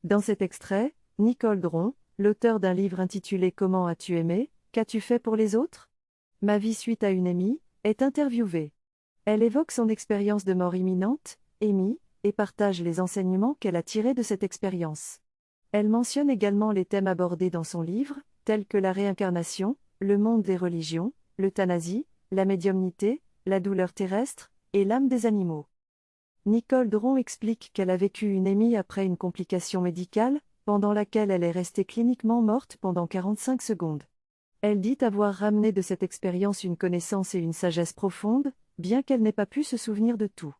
Dans cet extrait, Nicole Dron, l'auteur d'un livre intitulé Comment as-tu aimé, qu'as-tu fait pour les autres? Ma vie suite à une EMI, est interviewée. Elle évoque son expérience de mort imminente, EMI, et partage les enseignements qu'elle a tirés de cette expérience. Elle mentionne également les thèmes abordés dans son livre, tels que la réincarnation, le monde des religions, l'euthanasie, la médiumnité, la douleur terrestre, et l'âme des animaux. Nicole Dron explique qu'elle a vécu une EMI après une complication médicale, pendant laquelle elle est restée cliniquement morte pendant 45 secondes. Elle dit avoir ramené de cette expérience une connaissance et une sagesse profonde, bien qu'elle n'ait pas pu se souvenir de tout.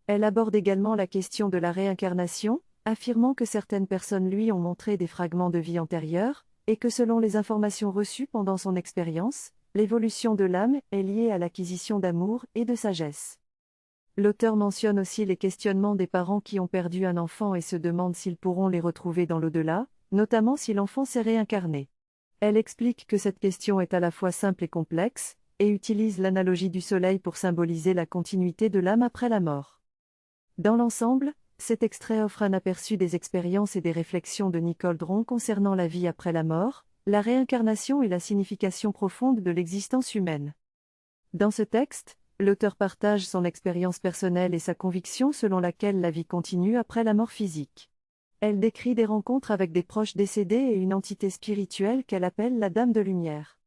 Elle aborde également la question de la réincarnation, affirmant que certaines personnes lui ont montré des fragments de vie antérieure, et que selon les informations reçues pendant son expérience, l'évolution de l'âme est liée à l'acquisition d'amour et de sagesse. L'auteur mentionne aussi les questionnements des parents qui ont perdu un enfant et se demandent s'ils pourront les retrouver dans l'au-delà, notamment si l'enfant s'est réincarné. Elle explique que cette question est à la fois simple et complexe, et utilise l'analogie du soleil pour symboliser la continuité de l'âme après la mort. Dans l'ensemble, cet extrait offre un aperçu des expériences et des réflexions de Nicole Dron concernant la vie après la mort, la réincarnation et la signification profonde de l'existence humaine. Dans ce texte, l'auteur partage son expérience personnelle et sa conviction selon laquelle la vie continue après la mort physique. Elle décrit des rencontres avec des proches décédés et une entité spirituelle qu'elle appelle la Dame de Lumière.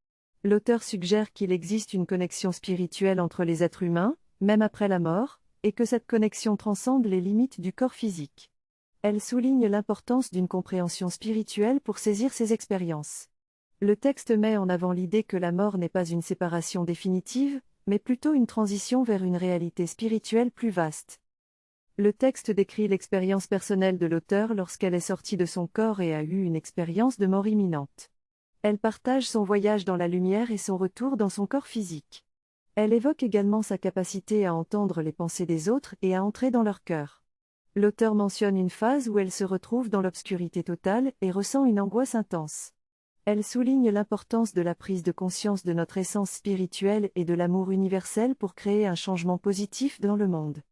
L'auteur suggère qu'il existe une connexion spirituelle entre les êtres humains, même après la mort, et que cette connexion transcende les limites du corps physique. Elle souligne l'importance d'une compréhension spirituelle pour saisir ces expériences. Le texte met en avant l'idée que la mort n'est pas une séparation définitive, mais plutôt une transition vers une réalité spirituelle plus vaste. Le texte décrit l'expérience personnelle de l'auteur lorsqu'elle est sortie de son corps et a eu une expérience de mort imminente. Elle partage son voyage dans la lumière et son retour dans son corps physique. Elle évoque également sa capacité à entendre les pensées des autres et à entrer dans leur cœur. L'auteur mentionne une phase où elle se retrouve dans l'obscurité totale et ressent une angoisse intense. Elle souligne l'importance de la prise de conscience de notre essence spirituelle et de l'amour universel pour créer un changement positif dans le monde.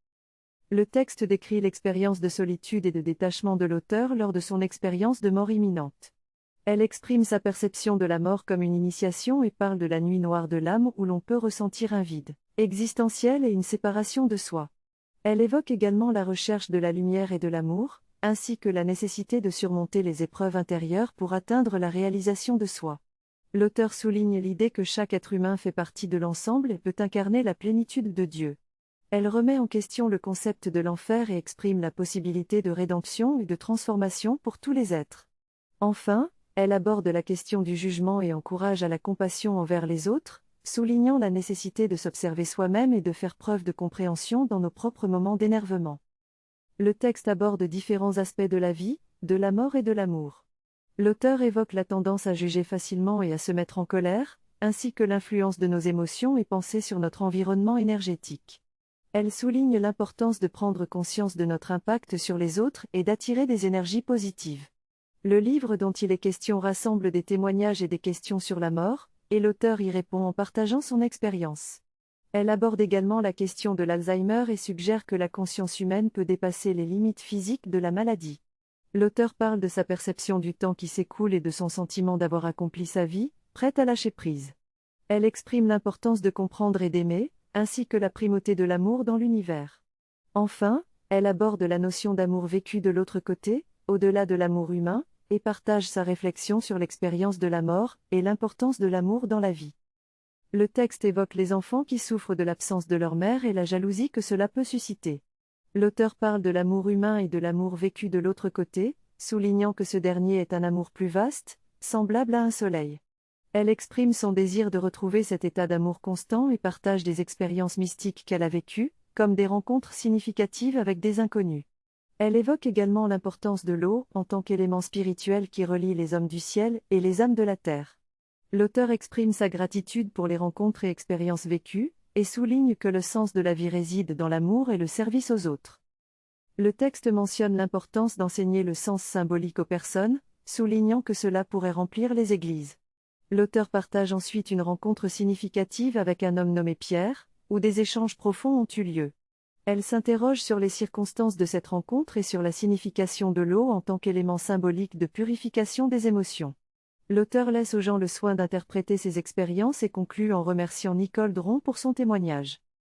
Le texte décrit l'expérience de solitude et de détachement de l'auteur lors de son expérience de mort imminente. Elle exprime sa perception de la mort comme une initiation et parle de la nuit noire de l'âme où l'on peut ressentir un vide existentiel et une séparation de soi. Elle évoque également la recherche de la lumière et de l'amour, ainsi que la nécessité de surmonter les épreuves intérieures pour atteindre la réalisation de soi. L'auteur souligne l'idée que chaque être humain fait partie de l'ensemble et peut incarner la plénitude de Dieu. Elle remet en question le concept de l'enfer et exprime la possibilité de rédemption et de transformation pour tous les êtres. Enfin, elle aborde la question du jugement et encourage à la compassion envers les autres, soulignant la nécessité de s'observer soi-même et de faire preuve de compréhension dans nos propres moments d'énervement. Le texte aborde différents aspects de la vie, de la mort et de l'amour. L'auteur évoque la tendance à juger facilement et à se mettre en colère, ainsi que l'influence de nos émotions et pensées sur notre environnement énergétique. Elle souligne l'importance de prendre conscience de notre impact sur les autres et d'attirer des énergies positives. Le livre dont il est question rassemble des témoignages et des questions sur la mort, et l'auteur y répond en partageant son expérience. Elle aborde également la question de l'Alzheimer et suggère que la conscience humaine peut dépasser les limites physiques de la maladie. L'auteur parle de sa perception du temps qui s'écoule et de son sentiment d'avoir accompli sa vie, prête à lâcher prise. Elle exprime l'importance de comprendre et d'aimer, ainsi que la primauté de l'amour dans l'univers. Enfin, elle aborde la notion d'amour vécu de l'autre côté, au-delà de l'amour humain, et partage sa réflexion sur l'expérience de la mort et l'importance de l'amour dans la vie. Le texte évoque les enfants qui souffrent de l'absence de leur mère et la jalousie que cela peut susciter. L'auteur parle de l'amour humain et de l'amour vécu de l'autre côté, soulignant que ce dernier est un amour plus vaste, semblable à un soleil. Elle exprime son désir de retrouver cet état d'amour constant et partage des expériences mystiques qu'elle a vécues, comme des rencontres significatives avec des inconnus. Elle évoque également l'importance de l'eau en tant qu'élément spirituel qui relie les hommes du ciel et les âmes de la terre. L'auteur exprime sa gratitude pour les rencontres et expériences vécues, et souligne que le sens de la vie réside dans l'amour et le service aux autres. Le texte mentionne l'importance d'enseigner le sens symbolique aux personnes, soulignant que cela pourrait remplir les églises. L'auteur partage ensuite une rencontre significative avec un homme nommé Pierre, où des échanges profonds ont eu lieu. Elle s'interroge sur les circonstances de cette rencontre et sur la signification de l'eau en tant qu'élément symbolique de purification des émotions. L'auteur laisse aux gens le soin d'interpréter ces expériences et conclut en remerciant Nicole Dron pour son témoignage.